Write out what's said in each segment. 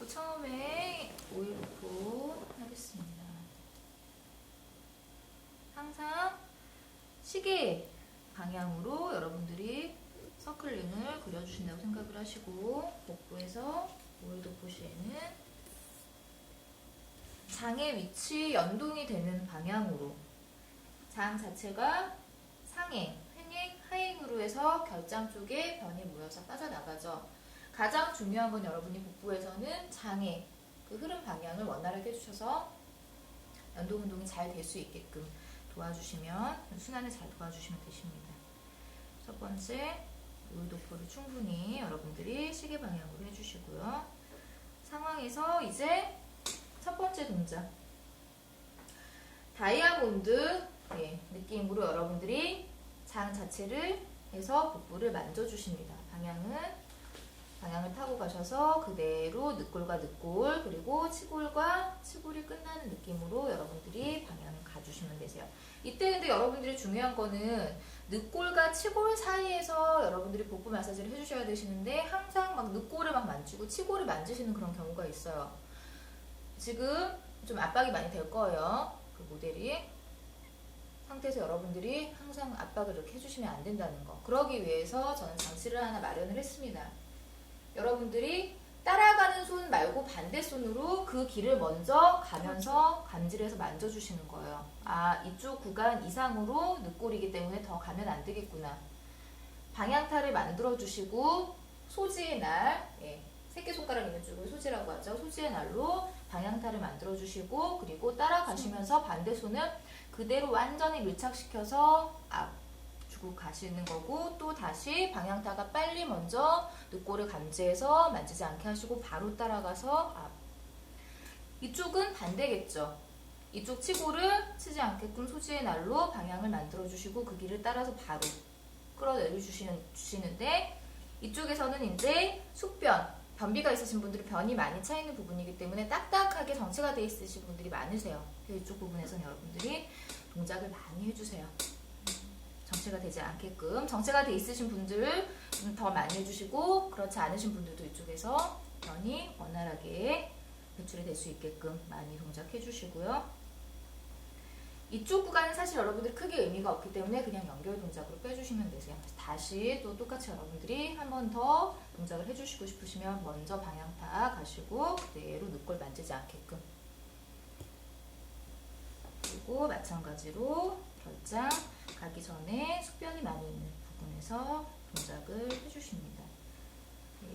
처음에 오일 놓고 하겠습니다. 항상 시계 방향으로 여러분들이 서클링을 그려주신다고 생각을 하시고, 복부에서 오일 돋보 시에는 장의 위치 연동이 되는 방향으로, 장 자체가 상행, 횡행, 하행으로 해서 결장 쪽에 변이 모여서 빠져나가죠. 가장 중요한 건 여러분이 복부에서는 장의 그 흐름 방향을 원활하게 해주셔서 연동 운동이 잘 될 수 있게끔 도와주시면, 순환을 잘 도와주시면 되십니다. 첫 번째, 오일 돋보를 충분히 여러분들이 시계 방향으로 해주시고요. 상황에서 이제 첫 번째 동작, 다이아몬드 느낌으로 여러분들이 장 자체를 해서 복부를 만져주십니다. 방향을 타고 가셔서 그대로 늑골과 늑골, 그리고 치골과 치골이 끝나는 느낌으로 여러분들이 방향을 가주시면 되세요. 이때 근데 여러분들이 중요한 거는 늑골과 치골 사이에서 여러분들이 복부 마사지를 해주셔야 되시는데, 항상 막 늑골을 막 만지고 치골을 만지시는 그런 경우가 있어요. 지금 좀 압박이 많이 될 거예요. 그 모델이. 상태에서 여러분들이 항상 압박을 이렇게 해주시면 안 된다는 거. 그러기 위해서 저는 장치를 하나 마련을 했습니다. 여러분들이 따라가는 손 말고 반대 손으로 그 길을 먼저 가면서 감지를 해서 만져주시는 거예요. 아, 이쪽 구간 이상으로 늑골이기 때문에 더 가면 안 되겠구나. 방향타를 만들어주시고, 소지의 날, 새끼손가락 있는 쪽을 소지라고 하죠. 소지의 날로 방향타를 만들어주시고, 그리고 따라가시면서 반대 손을 그대로 완전히 밀착시켜서 앞 주고 가시는 거고, 또 다시 방향타가 빨리 먼저 늑골을 감지해서 만지지 않게 하시고 바로 따라가서 앞. 이쪽은 반대겠죠. 이쪽 치골을 치지 않게끔 소지의 날로 방향을 만들어 주시고 그 길을 따라서 바로 끌어내려 주시는데, 이쪽에서는 이제 숙변, 변비가 있으신 분들은 변이 많이 차 있는 부분이기 때문에 딱딱하게 정체가 돼 있으신 분들이 많으세요. 그래서 이쪽 부분에서는 여러분들이 동작을 많이 해주세요. 정체가 되지 않게끔. 정체가 돼 있으신 분들 더 많이 해주시고, 그렇지 않으신 분들도 이쪽에서 변이 원활하게 배출이 될 수 있게끔 많이 동작해 주시고요. 이쪽 구간은 사실 여러분들이 크게 의미가 없기 때문에 그냥 연결 동작으로 빼주시면 되세요. 다시 또 똑같이 여러분들이 한 번 더 동작을 해주시고 싶으시면 먼저 방향타 가시고 그대로 늑골 만지지 않게끔, 그리고 마찬가지로 결장 가기 전에 숙변이 많이 있는 부분에서 동작을 해주십니다.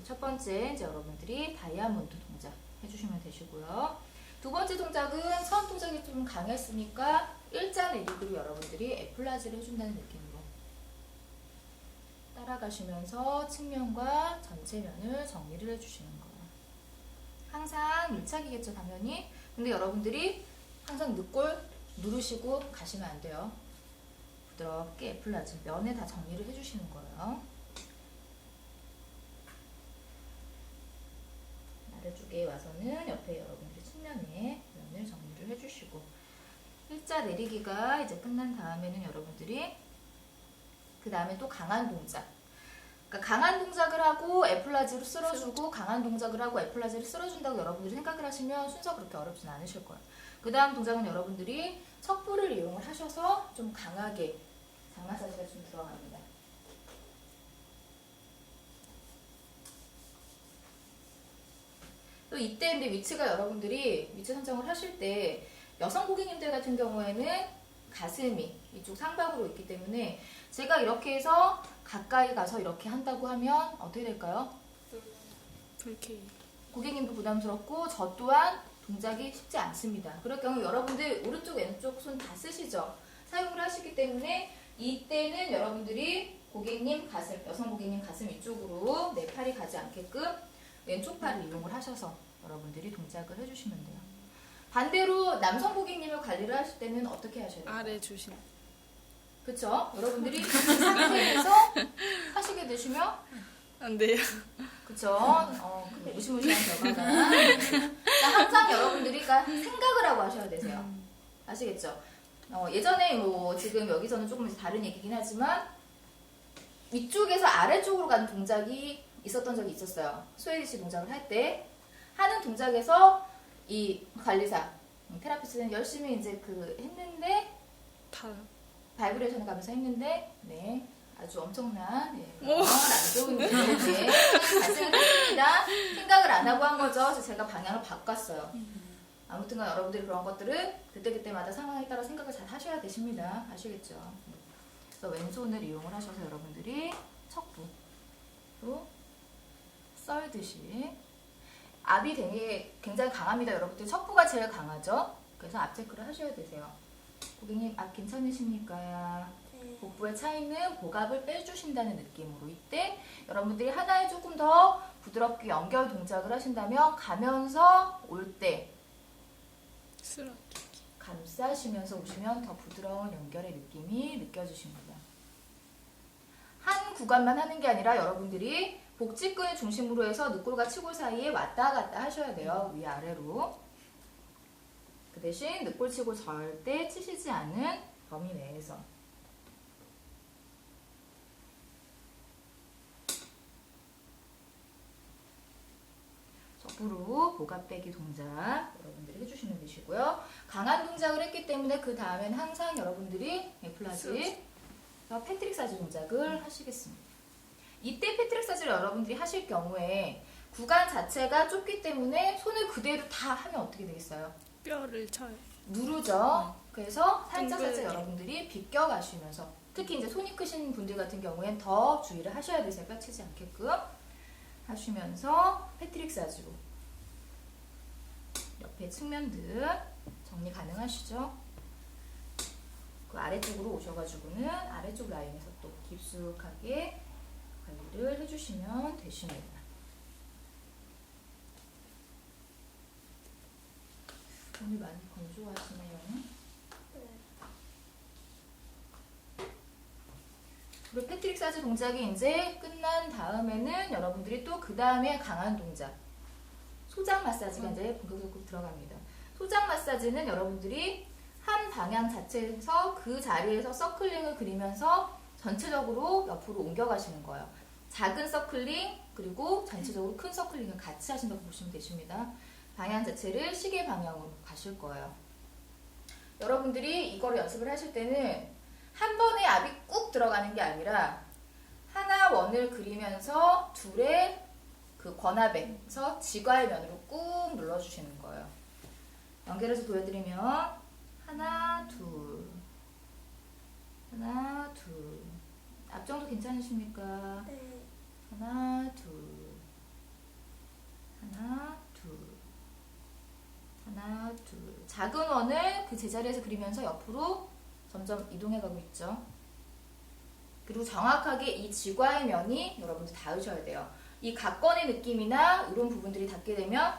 첫 번째 이제 여러분들이 다이아몬드 동작 해주시면 되시고요. 두 번째 동작은 처음 동작이 좀 강했으니까 일자 내리기로 여러분들이 애플라지를 해준다는 느낌으로 따라가시면서 측면과 전체 면을 정리를 해주시는 거예요. 항상 밀착이겠죠, 당연히. 근데 여러분들이 항상 늑골 누르시고 가시면 안 돼요. 부드럽게 애플라지 면에 다 정리를 해주시는 거예요. 아래쪽에 와서는 옆에 여러분들이 측면에 면을 정리를 해주시고, 일자 내리기가 이제 끝난 다음에는 여러분들이 그 다음에 또 강한 동작, 그러니까 강한 동작을 하고 애플라지로 쓸어주고 강한 동작을 하고 애플라지를 쓸어준다고 여러분들이 생각을 하시면 순서 그렇게 어렵진 않으실 거예요. 그 다음 동작은 여러분들이 척부를 이용을 하셔서 좀 강하게 장 마사지가 좀 들어갑니다. 또 이때 근데 위치가 여러분들이 위치 선정을 하실 때 여성 고객님들 같은 경우에는 가슴이 이쪽 상박으로 있기 때문에 제가 이렇게 해서 가까이 가서 이렇게 한다고 하면 어떻게 될까요? 불쾌해. 고객님도 부담스럽고 저 또한 동작이 쉽지 않습니다. 그럴 경우 여러분들 오른쪽 왼쪽 손 다 쓰시죠? 사용을 하시기 때문에 이때는 여러분들이 고객님 가슴, 여성 고객님 가슴 이쪽으로 내 팔이 가지 않게끔 왼쪽 팔을 이용을 하셔서 여러분들이 동작을 해주시면 돼요. 반대로 남성 고객님을 관리를 하실 때는 어떻게 하셔야 돼요? 아래 주심. 그쵸? 여러분들이 그 상태에서 하시게 되시면 안 돼요. 그쵸? 그 무시무시한 결과가. 그러니까 항상 여러분들이 생각을 하고 하셔야 되세요. 아시겠죠? 예전에 뭐 지금 여기서는 조금 다른 얘기긴 하지만 위쪽에서 아래쪽으로 가는 동작이 있었던 적이 있었어요. 스웨디시 동작을 할 때 하는 동작에서 이 관리사, 테라피스트는 열심히 이제 했는데, 다. 바이브레이션을 가면서 했는데, 네. 아주 엄청난, 안 좋은 일이 발생을 했습니다. 생각을 안 하고 한 거죠. 그래서 제가 방향을 바꿨어요. 아무튼간 여러분들이 그런 것들을 그때그때마다 상황에 따라 생각을 잘 하셔야 되십니다. 아시겠죠? 그래서 왼손을 이용을 하셔서 여러분들이 척부로 썰듯이 압이 굉장히 강합니다. 여러분들 척부가 제일 강하죠? 그래서 압 체크를 하셔야 되세요. 고객님 압 괜찮으십니까? 복부에 차있는 복압을 빼주신다는 느낌으로 이때 여러분들이 하나에 조금 더 부드럽게 연결 동작을 하신다면 가면서 올 때 쓰러기. 감싸시면서 오시면 더 부드러운 연결의 느낌이 느껴지십니다. 한 구간만 하는 게 아니라 여러분들이 복직근을 중심으로 해서 늑골과 치골 사이에 왔다 갔다 하셔야 돼요. 위아래로. 그 대신 늑골 치골 절대 치시지 않은 범위 내에서. 적부로 복압 빼기 동작 여러분들이 해주시면 되시고요. 강한 동작을 했기 때문에 그 다음엔 항상 여러분들이 플라지 패트릭 사지 동작을 하시겠습니다. 이때 패트릭 사지를 여러분들이 하실 경우에 구간 자체가 좁기 때문에 손을 그대로 다 하면 어떻게 되겠어요? 뼈를 쳐요. 누르죠. 그래서 살짝 둥글게. 여러분들이 비껴 가시면서 특히 이제 손이 크신 분들 같은 경우엔 더 주의를 하셔야 되세요. 뼈 치지 않게끔 하시면서 패트릭 사지로 옆에 측면들 정리 가능하시죠? 그 아래쪽으로 오셔가지고는 아래쪽 라인에서 또 깊숙하게 관리를 해주시면 되십니다. 오늘 많이 건조하시네요. 그리고 패트릭 사지 동작이 이제 끝난 다음에는 여러분들이 또 그 다음에 강한 동작 소장 마사지가 이제 본격적으로 들어갑니다. 소장 마사지는 여러분들이 한 방향 자체에서 그 자리에서 서클링을 그리면서 전체적으로 옆으로 옮겨가시는 거예요. 작은 서클링 그리고 전체적으로 큰 서클링을 같이 하신다고 보시면 되십니다. 방향 자체를 시계 방향으로 가실 거예요. 여러분들이 이거를 연습을 하실 때는 한 번에 압이 꾹 들어가는 게 아니라 하나 원을 그리면서 둘의 그 권압에서 지과의 면으로 꾹 눌러주시는 거예요. 연결해서 보여드리면 하나 둘 하나 둘 앞 정도 괜찮으십니까? 네. 하나 둘 하나 둘 하나 둘 작은 원을 그 제자리에서 그리면서 옆으로 점점 이동해가고 있죠. 그리고 정확하게 이 지과의 면이 여러분들 닿으셔야 돼요. 이 각건의 느낌이나 이런 부분들이 닿게 되면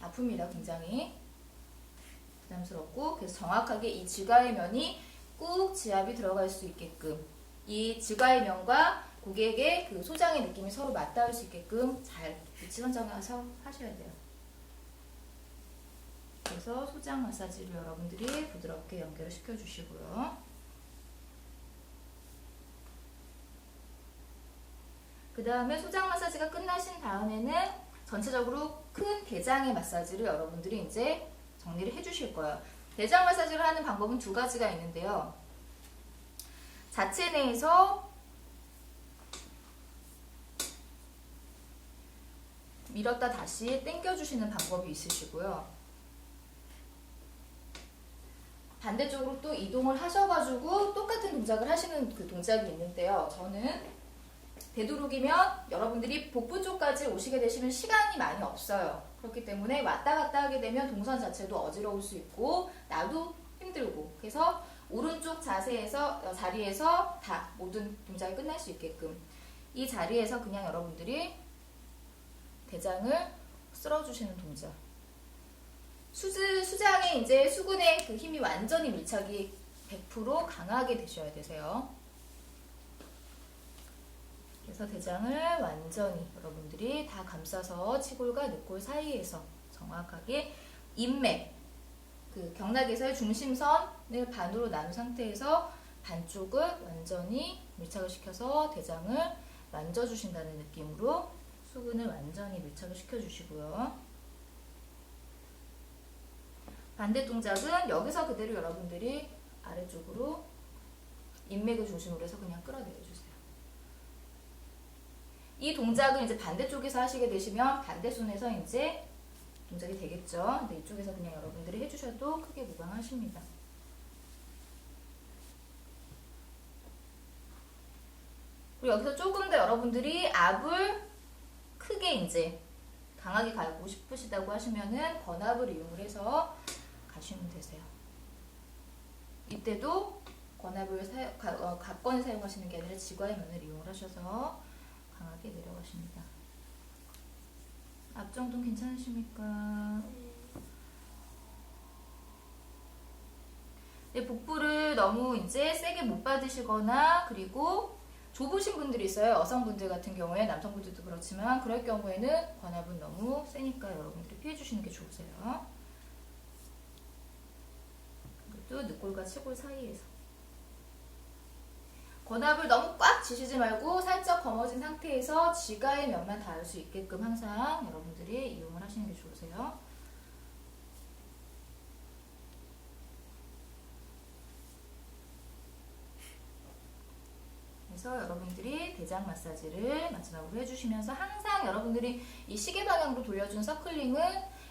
아픕니다. 굉장히 부담스럽고 그래서 정확하게 이 지과의 면이 꾹 지압이 들어갈 수 있게끔 이 지과의 면과 고객의 그 소장의 느낌이 서로 맞닿을 수 있게끔 잘 위치 선정해서 하셔야 돼요. 그래서 소장 마사지를 여러분들이 부드럽게 연결을 시켜주시고요. 그 다음에 소장 마사지가 끝나신 다음에는 전체적으로 큰 대장의 마사지를 여러분들이 이제 정리를 해주실 거예요. 대장 마사지를 하는 방법은 두 가지가 있는데요. 자체 내에서 밀었다 다시 당겨주시는 방법이 있으시고요. 반대쪽으로 또 이동을 하셔가지고 똑같은 동작을 하시는 그 동작이 있는데요. 저는 되도록이면 여러분들이 복부 쪽까지 오시게 되시면 시간이 많이 없어요. 그렇기 때문에 왔다 갔다 하게 되면 동선 자체도 어지러울 수 있고 나도 힘들고 그래서 오른쪽 자리에서 다 모든 동작이 끝날 수 있게끔 이 자리에서 그냥 여러분들이 대장을 쓸어주시는 동작. 수장에 이제 수근의 그 힘이 완전히 밀착이 100% 강하게 되셔야 되세요. 그래서 대장을 완전히 여러분들이 다 감싸서 치골과 늑골 사이에서 정확하게 인맥, 그 경락에서의 중심선을 반으로 나눈 상태에서 반쪽을 완전히 밀착을 시켜서 대장을 만져주신다는 느낌으로 수근 수근을 완전히 밀착을 시켜주시고요. 반대 동작은 여기서 그대로 여러분들이 아래쪽으로 인맥을 중심으로 해서 그냥 끌어내려주세요. 이 동작을 이제 반대쪽에서 하시게 되시면 반대 손에서 이제 동작이 되겠죠. 근데 이쪽에서 그냥 여러분들이 해주셔도 크게 무방하십니다. 그리고 여기서 조금 더 여러분들이 압을 크게 이제 강하게 가고 싶으시다고 하시면은 권압을 이용을 해서 가시면 되세요. 이때도 권압을 각권을 사용하시는 게 아니라 지과의 면을 이용을 하셔서 강하게 내려가십니다. 앞 정도는 괜찮으십니까? 네, 복부를 너무 이제 세게 못 받으시거나 그리고 좁으신 분들이 있어요. 여성분들 같은 경우에, 남성분들도 그렇지만 그럴 경우에는 권압은 너무 세니까 여러분들이 피해 주시는 게 좋으세요. 그것도 늑골과 치골 사이에서. 권압을 너무 꽉 쥐시지 말고 살짝 검어진 상태에서 지가의 면만 닿을 수 있게끔 항상 여러분들이 이용을 하시는 게 좋으세요. 그래서 여러분들이 대장 마사지를 마지막으로 해주시면서 항상 여러분들이 이 시계 방향으로 돌려준 서클링은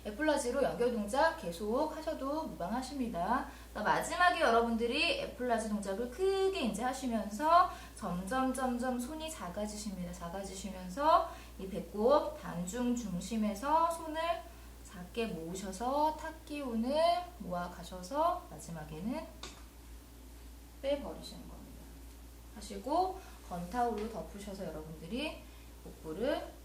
애플라지로 연결 동작 계속 하셔도 무방하십니다. 마지막에 여러분들이 애플라지 동작을 크게 이제 하시면서 점점 손이 작아지십니다. 작아지시면서 이 배꼽 단중 중심에서 손을 작게 모으셔서 탁 기운을 모아 가셔서 마지막에는 빼버리시는 겁니다. 하시고 건타올로 덮으셔서 여러분들이 복부를